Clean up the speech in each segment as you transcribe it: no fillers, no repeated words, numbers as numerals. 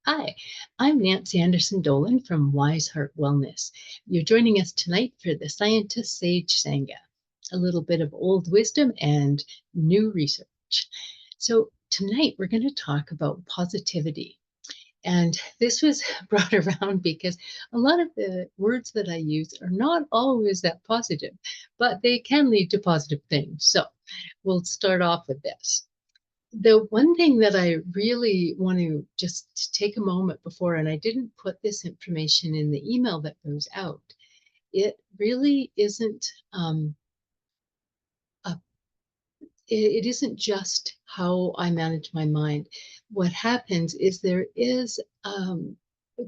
Hi, I'm Nancy Anderson Dolan from Wise Heart Wellness. You're joining us tonight for the Scientist Sage Sangha, a little bit of old wisdom and new research. So, tonight we're going to talk about positivity. And this was brought around because a lot of the words that I use are not always that positive, but they can lead to positive things. So, we'll start off with this. The one thing that I really want to just take a moment before, and I didn't put this information in the email that goes out, it really isn't a, it isn't just how I manage my mind. What happens is there is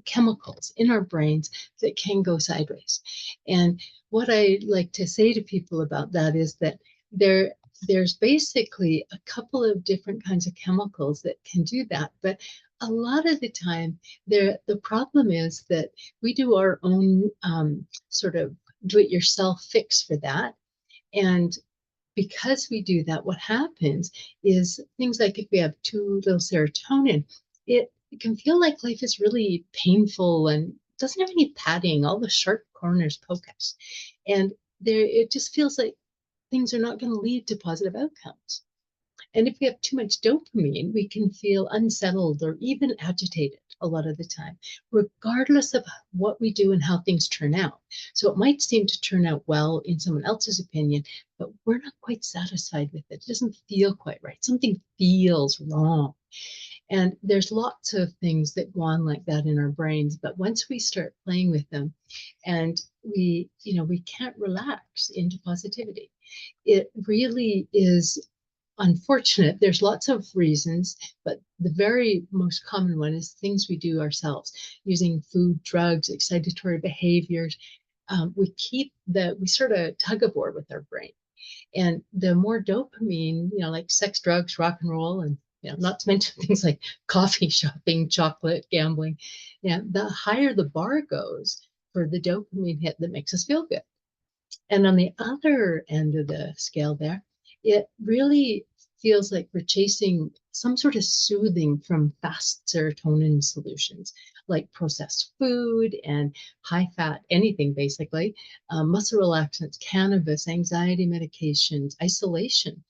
chemicals in our brains that can go sideways. And what I like to say to people about that is that there there's basically a couple of different kinds of chemicals that can do that. But a lot of the time, the problem is that we do our own sort of do-it-yourself fix for that. And because we do that, what happens is things like if we have too little serotonin, it can feel like life is really painful and doesn't have any padding. All the sharp corners poke us. And it just feels like things are not going to lead to positive outcomes. And if we have too much dopamine, we can feel unsettled or even agitated a lot of the time, regardless of what we do and how things turn out. So it might seem to turn out well in someone else's opinion, but we're not quite satisfied with it. It doesn't feel quite right. Something feels wrong. And there's lots of things that go on like that in our brains. But once we start playing with them and we can't relax into positivity, it really is unfortunate. There's lots of reasons, but the very most common one is things we do ourselves using food, drugs, excitatory behaviors. We sort of tug of war with our brain. And the more dopamine, like sex, drugs, rock and roll, and not to mention things like coffee, shopping, chocolate, gambling, the higher the bar goes for the dopamine hit that makes us feel good. And on the other end of the scale there, it really feels like we're chasing some sort of soothing from fast serotonin solutions like processed food and high fat, anything basically, muscle relaxants, cannabis, anxiety medications, isolation,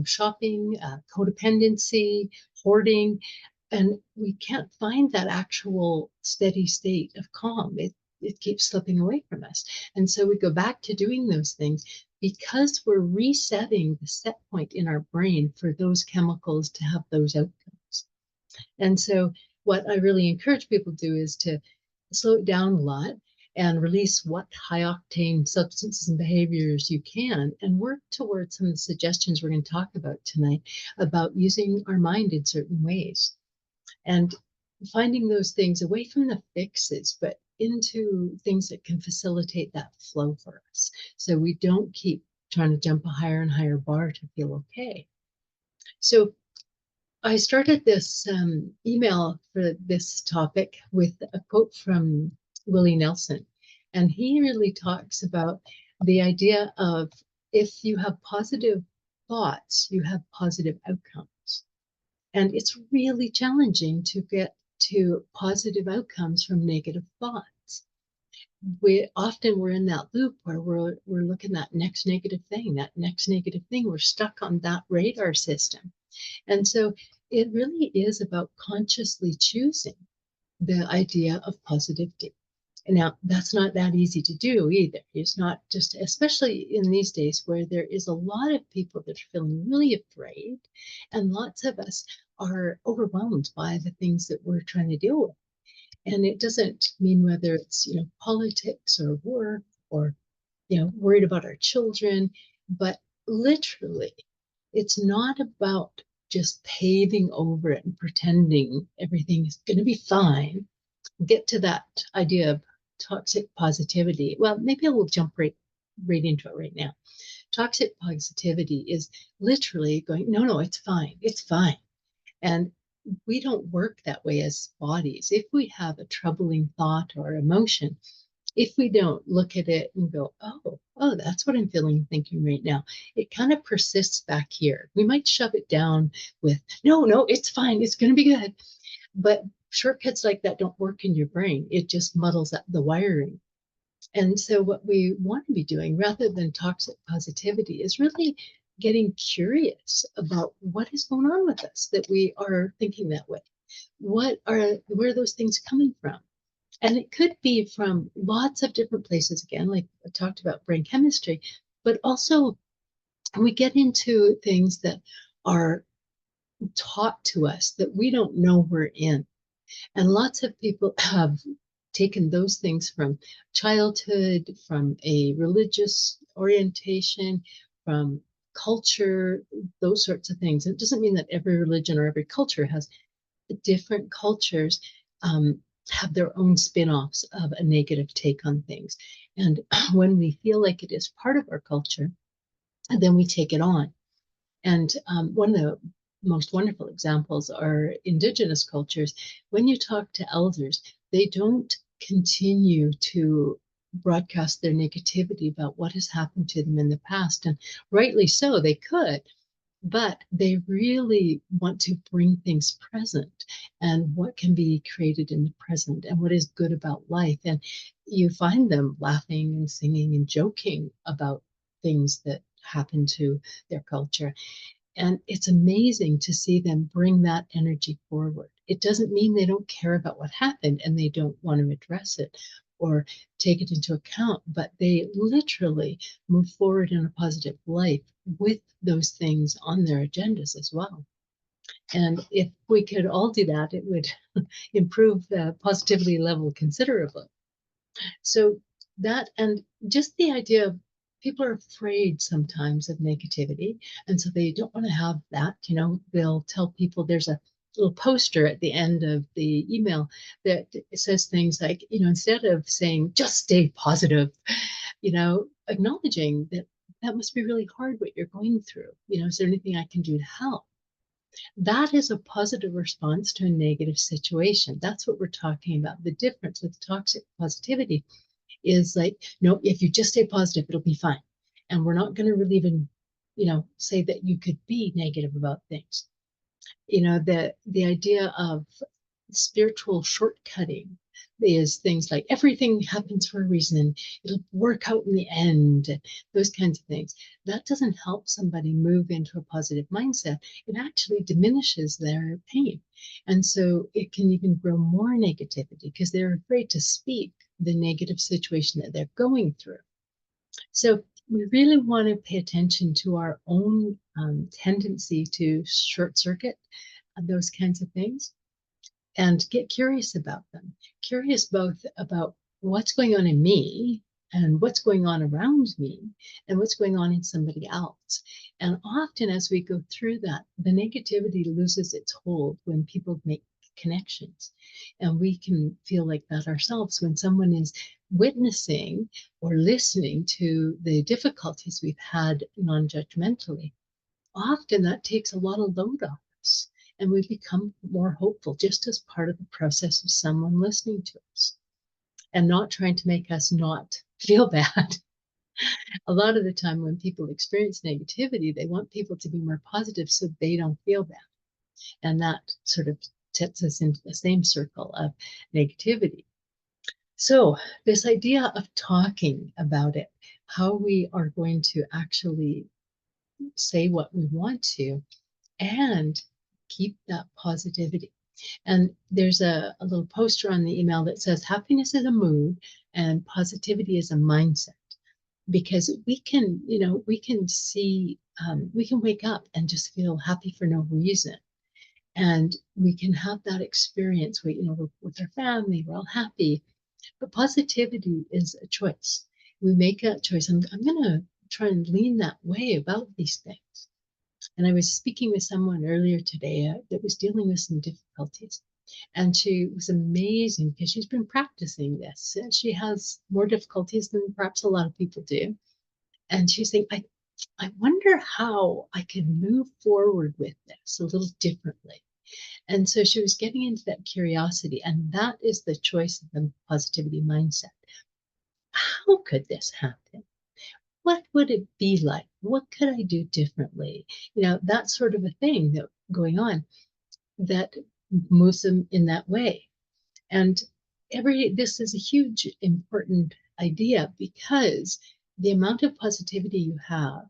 shopping, codependency, hoarding. And we can't find that actual steady state of calm. It keeps slipping away from us. And so we go back to doing those things because we're resetting the set point in our brain for those chemicals to have those outcomes. And so what I really encourage people to do is to slow it down a lot and release what high octane substances and behaviors you can and work towards some of the suggestions we're going to talk about tonight about using our mind in certain ways and finding those things away from the fixes, but into things that can facilitate that flow for us. So we don't keep trying to jump a higher and higher bar to feel okay. So I started this email for this topic with a quote from Willie Nelson. And he really talks about the idea of if you have positive thoughts, you have positive outcomes. And it's really challenging to get to positive outcomes from negative thoughts. We're in that loop where we're looking at that next negative thing. We're stuck on that radar system. And so it really is about consciously choosing the idea of positivity. Now, that's not that easy to do either. It's not just, especially in these days where there is a lot of people that are feeling really afraid, and lots of us are overwhelmed by the things that we're trying to deal with. And it doesn't mean whether it's, politics or work or, worried about our children, but literally, it's not about just paving over it and pretending everything is going to be fine. Get to that idea of toxic positivity. Well, maybe I will jump right into it right now. Toxic positivity is literally going, no, no, it's fine. It's fine. And we don't work that way as bodies. If we have a troubling thought or emotion, if we don't look at it and go, oh, that's what I'm feeling and thinking right now, it kind of persists back here. We might shove it down with, no, no, it's fine. It's going to be good. But shortcuts like that don't work in your brain. It just muddles up the wiring. And so, what we want to be doing rather than toxic positivity is really getting curious about what is going on with us that we are thinking that way. Where are those things coming from? And it could be from lots of different places, again, like I talked about brain chemistry, but also we get into things that are taught to us that we don't know we're in. And lots of people have taken those things from childhood, from a religious orientation, from culture, those sorts of things. It doesn't mean that every religion or every culture has different cultures have their own spin-offs of a negative take on things. And when we feel like it is part of our culture, then we take it on. And one of the most wonderful examples are indigenous cultures. When you talk to elders, they don't continue to broadcast their negativity about what has happened to them in the past. And rightly so, they could, but they really want to bring things present and what can be created in the present and what is good about life. And you find them laughing and singing and joking about things that happen to their culture. And it's amazing to see them bring that energy forward. It doesn't mean they don't care about what happened and they don't want to address it or take it into account, but they literally move forward in a positive life with those things on their agendas as well. And if we could all do that, it would improve the positivity level considerably. So that, and just the idea of people are afraid sometimes of negativity. And so they don't want to have that. They'll tell people there's a little poster at the end of the email that says things like, instead of saying just stay positive, acknowledging that that must be really hard what you're going through. Is there anything I can do to help? That is a positive response to a negative situation. That's what we're talking about. The difference with toxic positivity is like, no, if you just stay positive, it'll be fine. And we're not going to really even, say that you could be negative about things. The idea of spiritual shortcutting is things like everything happens for a reason, it'll work out in the end, those kinds of things. That doesn't help somebody move into a positive mindset. It actually diminishes their pain. And so it can even grow more negativity because they're afraid to speak the negative situation that they're going through. So we really want to pay attention to our own tendency to short circuit those kinds of things and get curious about them. Curious both about what's going on in me and what's going on around me and what's going on in somebody else. And often as we go through that, the negativity loses its hold when people make connections. And we can feel like that ourselves when someone is witnessing or listening to the difficulties we've had non-judgmentally. Often that takes a lot of load off us and we become more hopeful just as part of the process of someone listening to us and not trying to make us not feel bad. A lot of the time when people experience negativity, they want people to be more positive so they don't feel bad. And that sort of sets us into the same circle of negativity. So this idea of talking about it, how we are going to actually say what we want to and keep that positivity. And there's a little poster on the email that says happiness is a mood and positivity is a mindset. Because we can see, we can wake up and just feel happy for no reason. And we can have that experience where, we're with our family, we're all happy. But positivity is a choice. We make that choice. I'm going to try and lean that way about these things. And I was speaking with someone earlier today that was dealing with some difficulties. And she was amazing because she's been practicing this. And she has more difficulties than perhaps a lot of people do. And she's saying, I wonder how I can move forward with this a little differently. And so she was getting into that curiosity. And that is the choice of the positivity mindset. How could this happen? What would it be like? What could I do differently? That sort of a thing that going on that moves them in that way. And this is a huge, important idea because the amount of positivity you have,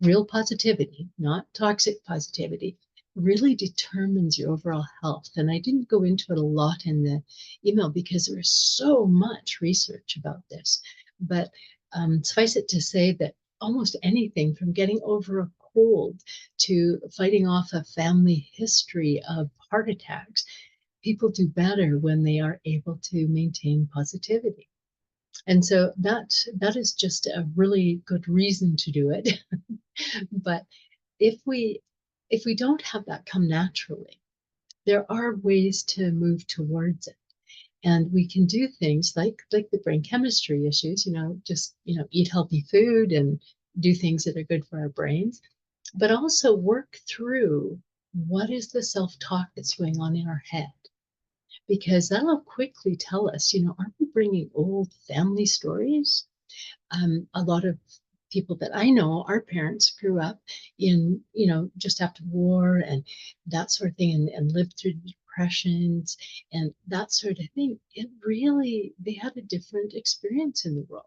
real positivity, not toxic positivity, really determines your overall health. And I didn't go into it a lot in the email because there is so much research about this. But suffice it to say that almost anything from getting over a cold to fighting off a family history of heart attacks, people do better when they are able to maintain positivity. And so that is just a really good reason to do it. But if we if we don't have that come naturally, there are ways to move towards it. And we can do things like the brain chemistry issues, just eat healthy food and do things that are good for our brains, but also work through what is the self-talk that's going on in our head, because that'll quickly tell us, aren't we bringing old family stories? A lot of people that I know, our parents grew up in, just after the war and that sort of thing, and lived through depressions and that sort of thing. They had a different experience in the world,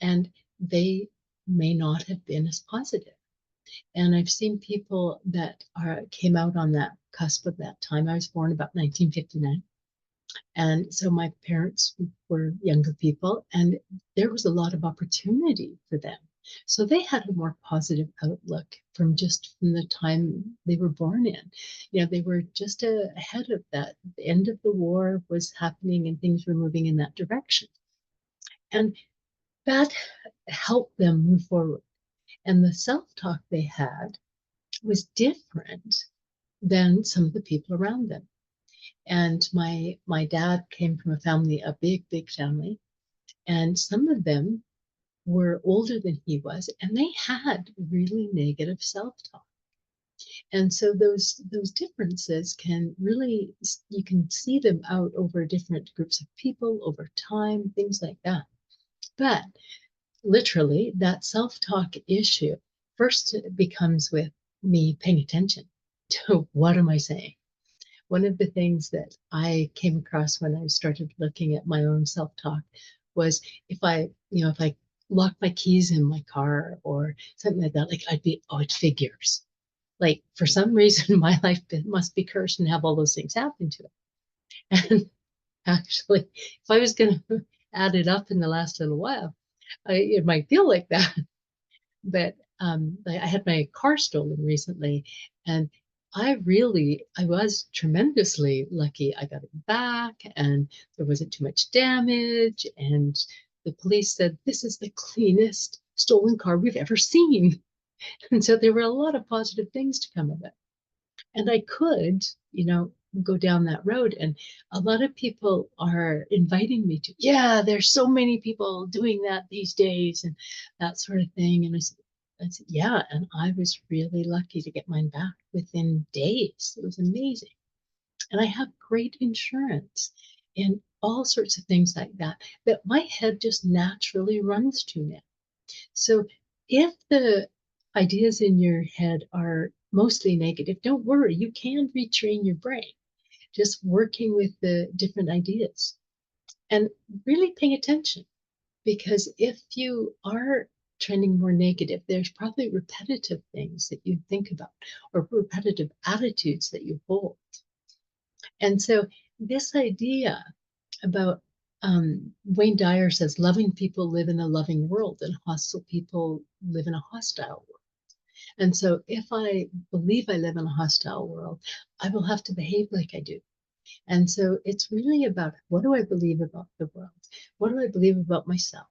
and they may not have been as positive. And I've seen people that came out on that cusp of that time. I was born about 1959. And so my parents were younger people, and there was a lot of opportunity for them. So they had a more positive outlook from the time they were born in. They were just ahead of that. The end of the war was happening and things were moving in that direction. And that helped them move forward. And the self-talk they had was different than some of the people around them. And my dad came from a family, a big family, and some of them were older than he was, and they had really negative self-talk. And so those differences can really, you can see them out over different groups of people over time, things like that. But literally, that self-talk issue first becomes with me paying attention to what am I saying. One of the things that I came across when I started looking at my own self-talk was if I locked my keys in my car or something like that, like it figures. Like for some reason, my life must be cursed and have all those things happen to it. And actually, if I was going to add it up in the last little while, it might feel like that. But I had my car stolen recently, and I was tremendously lucky. I got it back, and there wasn't too much damage. And the police said, "This is the cleanest stolen car we've ever seen." And so there were a lot of positive things to come of it. And I could, go down that road. And a lot of people are inviting me to, yeah, there's so many people doing that these days and that sort of thing. And I said, yeah. And I was really lucky to get mine back within days. It was amazing. And I have great insurance and all sorts of things like that my head just naturally runs to now. So if the ideas in your head are mostly negative, don't worry, you can retrain your brain, just working with the different ideas and really paying attention. Because if you are trending more negative, there's probably repetitive things that you think about or repetitive attitudes that you hold. And so this idea about Wayne Dyer says loving people live in a loving world and hostile people live in a hostile world. And so if I believe I live in a hostile world, I will have to behave like I do. And so it's really about, what do I believe about the world? What do I believe about myself?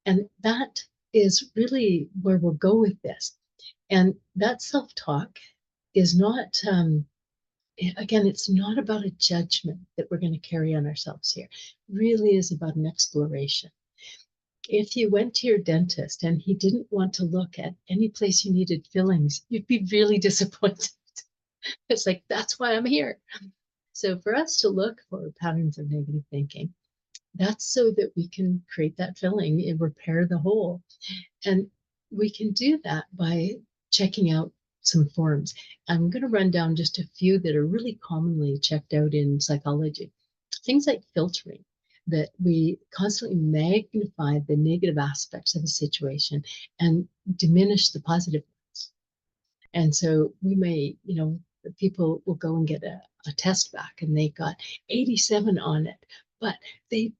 And that is really where we'll go with this. And that self-talk is not, again, it's not about a judgment that we're going to carry on ourselves here. It really is about an exploration. If you went to your dentist and he didn't want to look at any place you needed fillings, you'd be really disappointed. It's like, that's why I'm here. So for us to look for patterns of negative thinking, that's so that we can create that filling and repair the hole. And we can do that by checking out some forms. I'm going to run down just a few that are really commonly checked out in psychology. Things like filtering, that we constantly magnify the negative aspects of a situation and diminish the positive ones. And so we may, people will go and get a test back and they got 87 on it, but they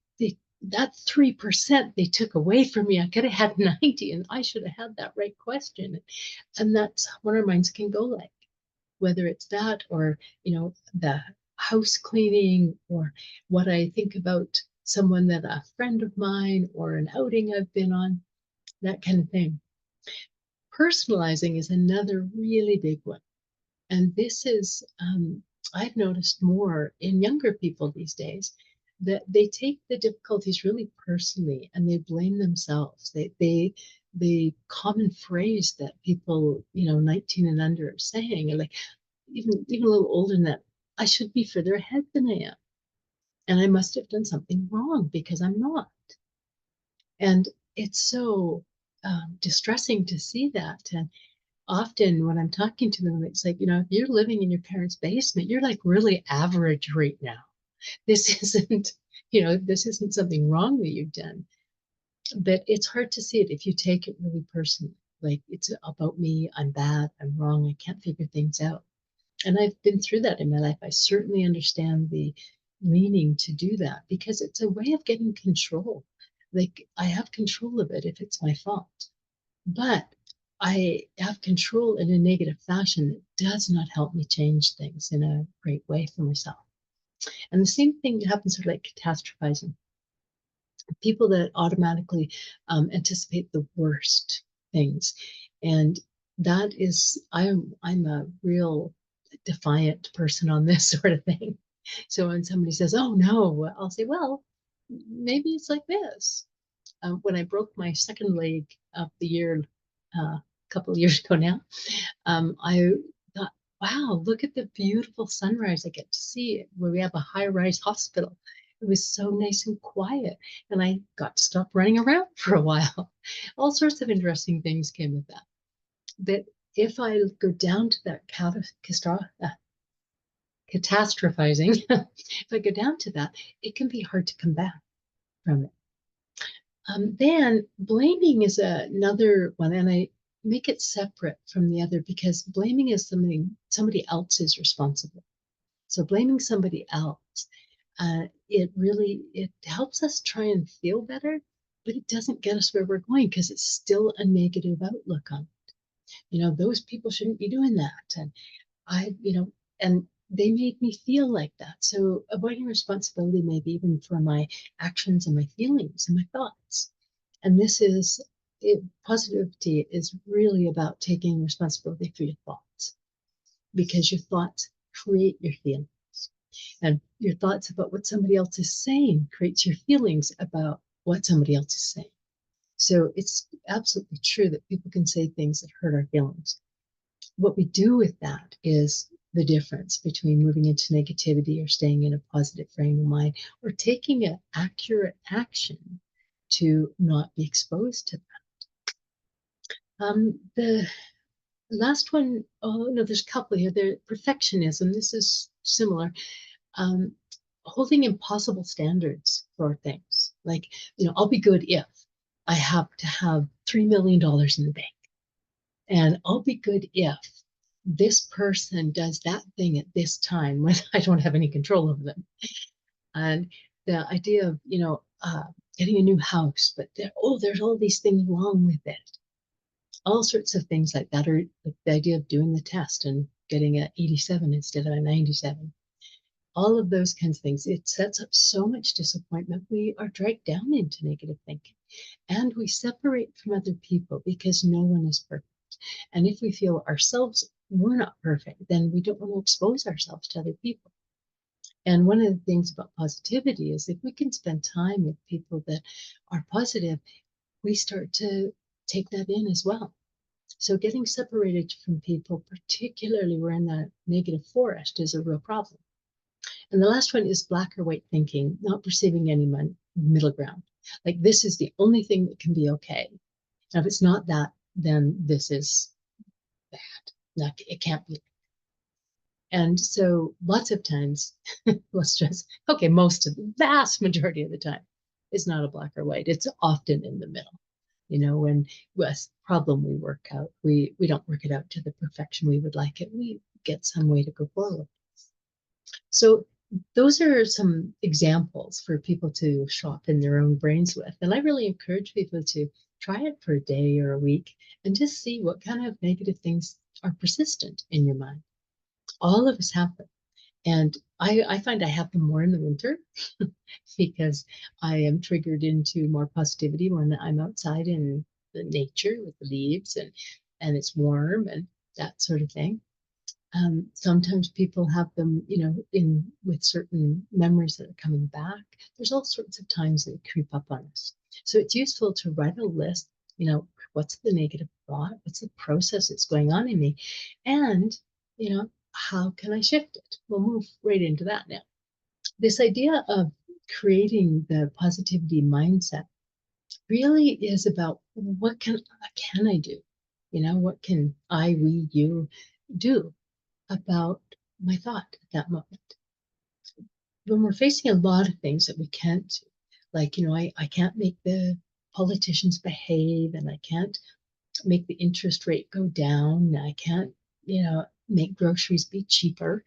that 3% they took away from me. I could have had 90 and I should have had that right question. And that's what our minds can go like, whether it's that or, the house cleaning or what I think about someone that a friend of mine or an outing I've been on, that kind of thing. Personalizing is another really big one. And this is, I've noticed more in younger people these days that they take the difficulties really personally and they blame themselves. The common phrase that people, 19 and under are saying, and like even a little older than that, I should be further ahead than I am. And I must have done something wrong because I'm not. And it's so distressing to see that. And often when I'm talking to them, it's like, if you're living in your parents' basement, you're like really average right now. This isn't, this isn't something wrong that you've done. But it's hard to see it if you take it really personally. Like it's about me, I'm bad, I'm wrong, I can't figure things out. And I've been through that in my life. I certainly understand the leaning to do that because it's a way of getting control. Like I have control of it if it's my fault. But I have control in a negative fashion that does not help me change things in a great way for myself. And the same thing happens with like catastrophizing. People that automatically anticipate the worst things. And that is, I'm a real defiant person on this sort of thing. So when somebody says, "Oh no," I'll say, "Well, maybe it's like this." When I broke my second leg of the year a couple of years ago now, I thought, wow, look at the beautiful sunrise I get to see where we have a high-rise hospital. It was so nice and quiet, and I got to stop running around for a while. All sorts of interesting things came with that. But if I go down to that catastrophizing, if I go down to that, it can be hard to come back from it. Then blaming is another one, and I make it separate from the other because blaming is somebody else is responsible. So blaming somebody else, it helps us try and feel better, but it doesn't get us where we're going because it's still a negative outlook on it. Those people shouldn't be doing that, and and they made me feel like that. So avoiding responsibility, maybe even for my actions and my feelings and my thoughts. And positivity is really about taking responsibility for your thoughts because your thoughts create your feelings. And your thoughts about what somebody else is saying creates your feelings about what somebody else is saying. So it's absolutely true that people can say things that hurt our feelings. What we do with that is the difference between moving into negativity or staying in a positive frame of mind or taking an accurate action to not be exposed to that. The last one, oh no, there's a couple here. There, perfectionism. This is similar. Um, Holding impossible standards for things. Like, I'll be good if I have to have $3 million in the bank. And I'll be good if this person does that thing at this time when I don't have any control over them. And the idea of, getting a new house, but there's all these things wrong with it. All sorts of things like that, or like the idea of doing the test and getting an 87 instead of a 97. All of those kinds of things. It sets up so much disappointment. We are dragged down into negative thinking. And we separate from other people because no one is perfect. And if we feel ourselves we're not perfect, then we don't want to expose ourselves to other people. And one of the things about positivity is if we can spend time with people that are positive, we start to take that in as well. So getting separated from people, particularly we're in that negative forest, is a real problem. And the last one is black or white thinking, not perceiving any middle ground. Like this is the only thing that can be okay. Now, if it's not that, then this is bad. It can't be. And so lots of times, let's just, okay, most of the vast majority of the time, it's not a black or white. It's often in the middle. When with problem we work out, we don't work it out to the perfection we would like it. We get some way to go forward. So those are some examples for people to shop in their own brains with. And I really encourage people to try it for a day or a week and just see what kind of negative things are persistent in your mind. All of us have them. And I find I have them more in the winter because I am triggered into more positivity when I'm outside in the nature with the leaves and it's warm and that sort of thing. Sometimes people have them, in with certain memories that are coming back. There's all sorts of times they creep up on us. So it's useful to write a list, what's the negative thought? What's the process that's going on in me? And, how can I shift it? We'll move right into that now. This idea of creating the positivity mindset really is about what can I do? What can I, we, you do about my thought at that moment? When we're facing a lot of things that we can't do, like, I can't make the politicians behave and I can't make the interest rate go down. I can't, make groceries be cheaper.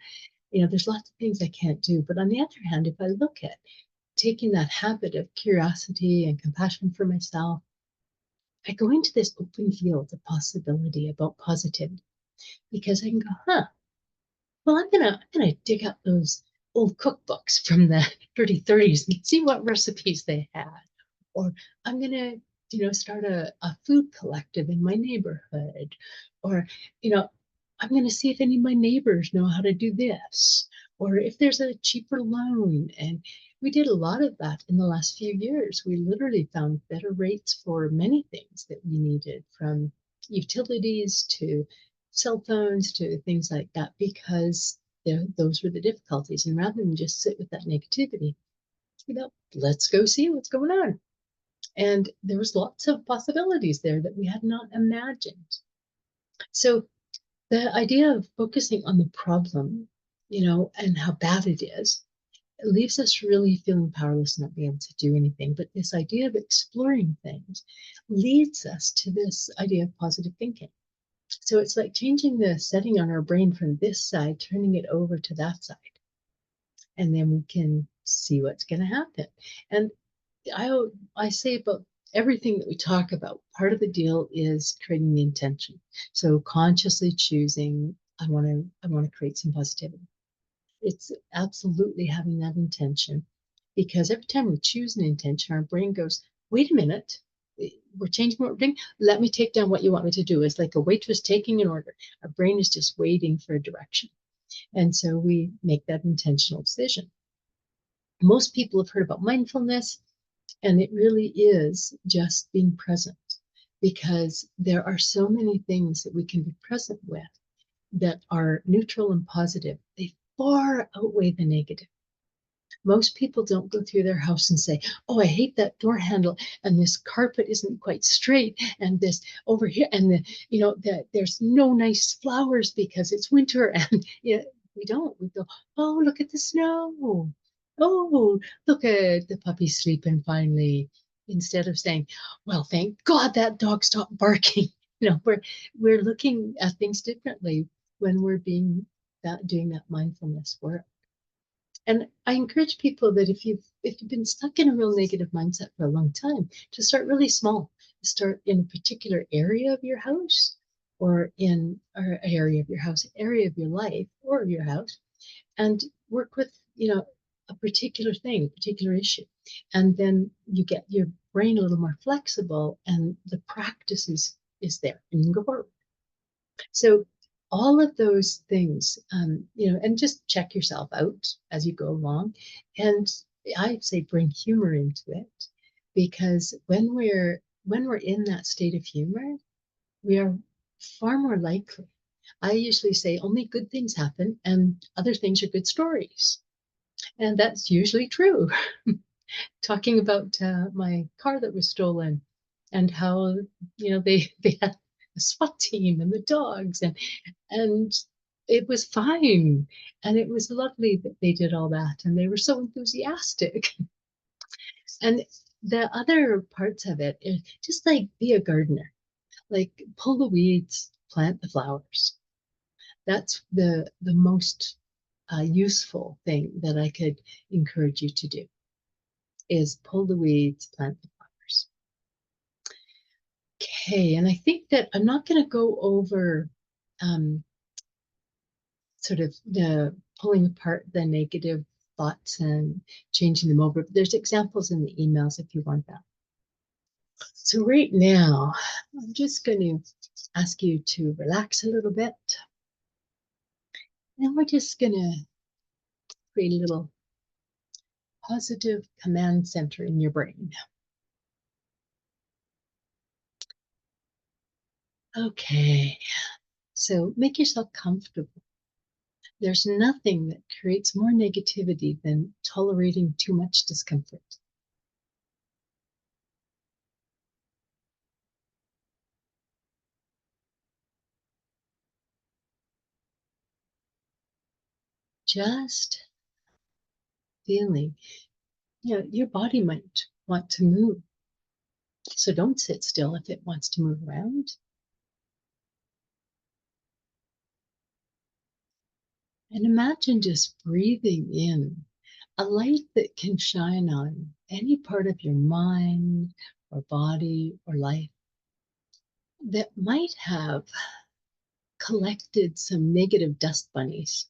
There's lots of things I can't do. But on the other hand, if I look at taking that habit of curiosity and compassion for myself, I go into this open field of possibility about positivity because I can go, well, I'm gonna dig up those old cookbooks from the 30s and see what recipes they had. Or I'm gonna, start a food collective in my neighborhood. Or, you know, I'm gonna see if any of my neighbors know how to do this. Or if there's a cheaper loan. And we did a lot of that in the last few years. We literally found better rates for many things that we needed, from utilities to cell phones to things like that, because those were the difficulties. And rather than just sit with that negativity, let's go see what's going on. And there was lots of possibilities there that we had not imagined. So the idea of focusing on the problem, and how bad it is, it leaves us really feeling powerless, not being able to do anything. But this idea of exploring things leads us to this idea of positive thinking. So it's like changing the setting on our brain from this side, turning it over to that side. And then we can see what's going to happen. And I say about everything that we talk about, part of the deal is creating the intention. So consciously choosing, I want to create some positivity. It's absolutely having that intention, because every time we choose an intention, our brain goes, wait a minute, we're changing what we're doing. Let me take down what you want me to do. It's like a waitress taking an order. Our brain is just waiting for a direction. And so we make that intentional decision. Most people have heard about mindfulness, and it really is just being present, because there are so many things that we can be present with that are neutral and positive. They far outweigh the negative. Most people don't go through their house and say, oh, I hate that door handle, and this carpet isn't quite straight, and this over here, and there's no nice flowers because it's winter. And we don't. We go, oh, look at the snow. Oh, look at the puppy sleeping finally. Instead of saying, well, thank God that dog stopped barking. We're looking at things differently when we're doing that mindfulness work. And I encourage people that if you've been stuck in a real negative mindset for a long time, to start really small. Start in a particular area of your house, or in or area of your house, area of your life, or your house, and work with a particular thing, a particular issue, and then you get your brain a little more flexible, and the practice is there, and you can go forward. So all of those things, and just check yourself out as you go along. And I'd say bring humor into it, because when we're in that state of humor, we are far more likely. I usually say only good things happen and other things are good stories. And that's usually true. Talking about my car that was stolen, and how they had the SWAT team and the dogs, and it was fine. And it was lovely that they did all that, and they were so enthusiastic. And the other parts of it is just like be a gardener, like pull the weeds, plant the flowers. That's the most useful thing that I could encourage you to do is pull the weeds, plant the flowers. Okay, and I think that I'm not going to go over um, sort of the pulling apart the negative thoughts and changing them over. But there's examples in the emails if you want that. So right now, I'm just going to ask you to relax a little bit. And we're just going to create a little positive command center in your brain. Okay, so make yourself comfortable. There's nothing that creates more negativity than tolerating too much discomfort. Just feeling, your body might want to move. So don't sit still if it wants to move around. And imagine just breathing in a light that can shine on any part of your mind or body or life that might have collected some negative dust bunnies.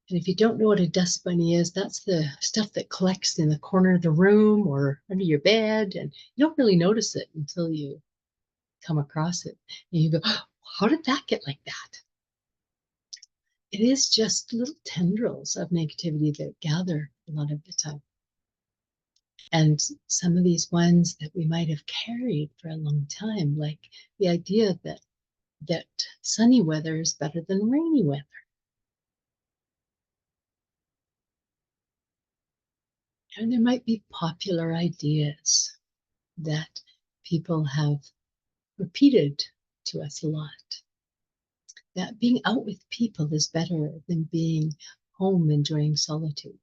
And if you don't know what a dust bunny is, that's the stuff that collects in the corner of the room or under your bed. And you don't really notice it until you come across it. And you go, oh, how did that get like that? It is just little tendrils of negativity that gather a lot of the time. And some of these ones that we might have carried for a long time, like the idea that sunny weather is better than rainy weather. And there might be popular ideas that people have repeated to us a lot. That being out with people is better than being home enjoying solitude.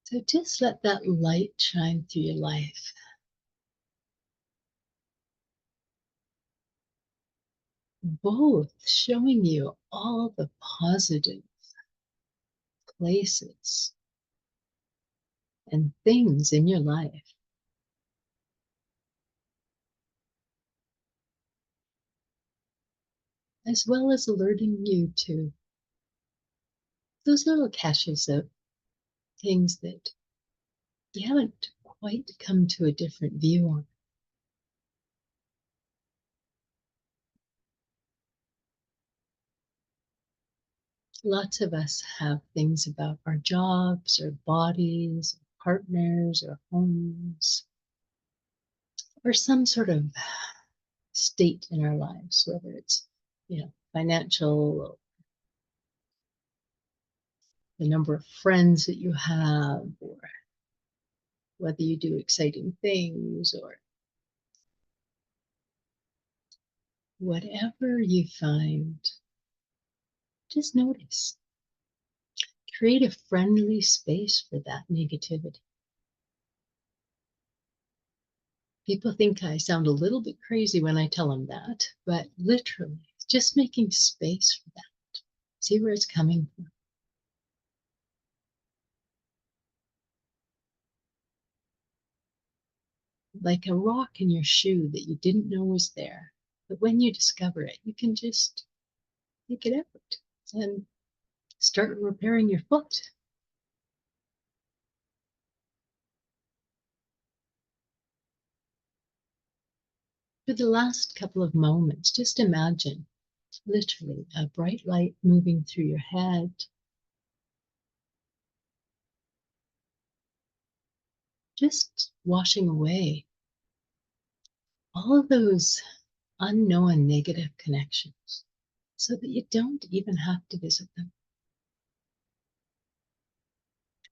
So just let that light shine through your life. Both showing you all the positive places and things in your life, as well as alerting you to those little caches of things that you haven't quite come to a different view on. Lots of us have things about our jobs, our bodies, our partners, our homes, or some sort of state in our lives, whether it's, financial, the number of friends that you have, or whether you do exciting things, or whatever you find, just notice. Create a friendly space for that negativity. People think I sound a little bit crazy when I tell them that, but literally, just making space for that. See where it's coming from. Like a rock in your shoe that you didn't know was there. But when you discover it, you can just take it out and start repairing your foot. For the last couple of moments, just imagine literally a bright light moving through your head, just washing away all of those unknown negative connections so that you don't even have to visit them.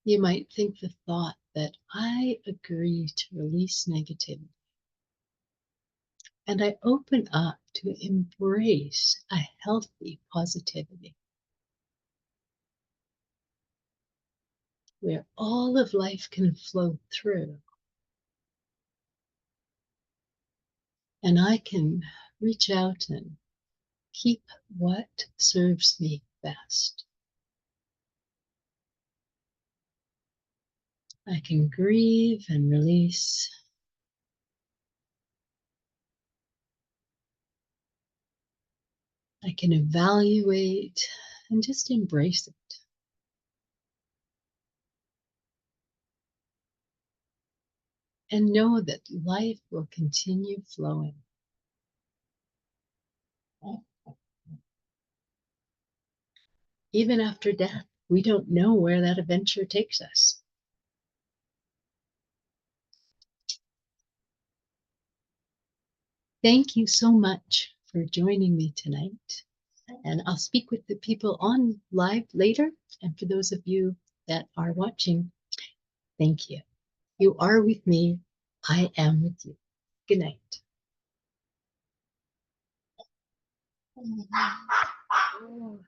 You might think the thought that I agree to release negativity. And I open up to embrace a healthy positivity where all of life can flow through and I can reach out and keep what serves me best. I can grieve and release. I can evaluate and just embrace it. And know that life will continue flowing. Even after death, we don't know where that adventure takes us. Thank you so much for joining me tonight. And I'll speak with the people on live later. And for those of you that are watching, thank you. You are with me. I am with you. Good night. Oh.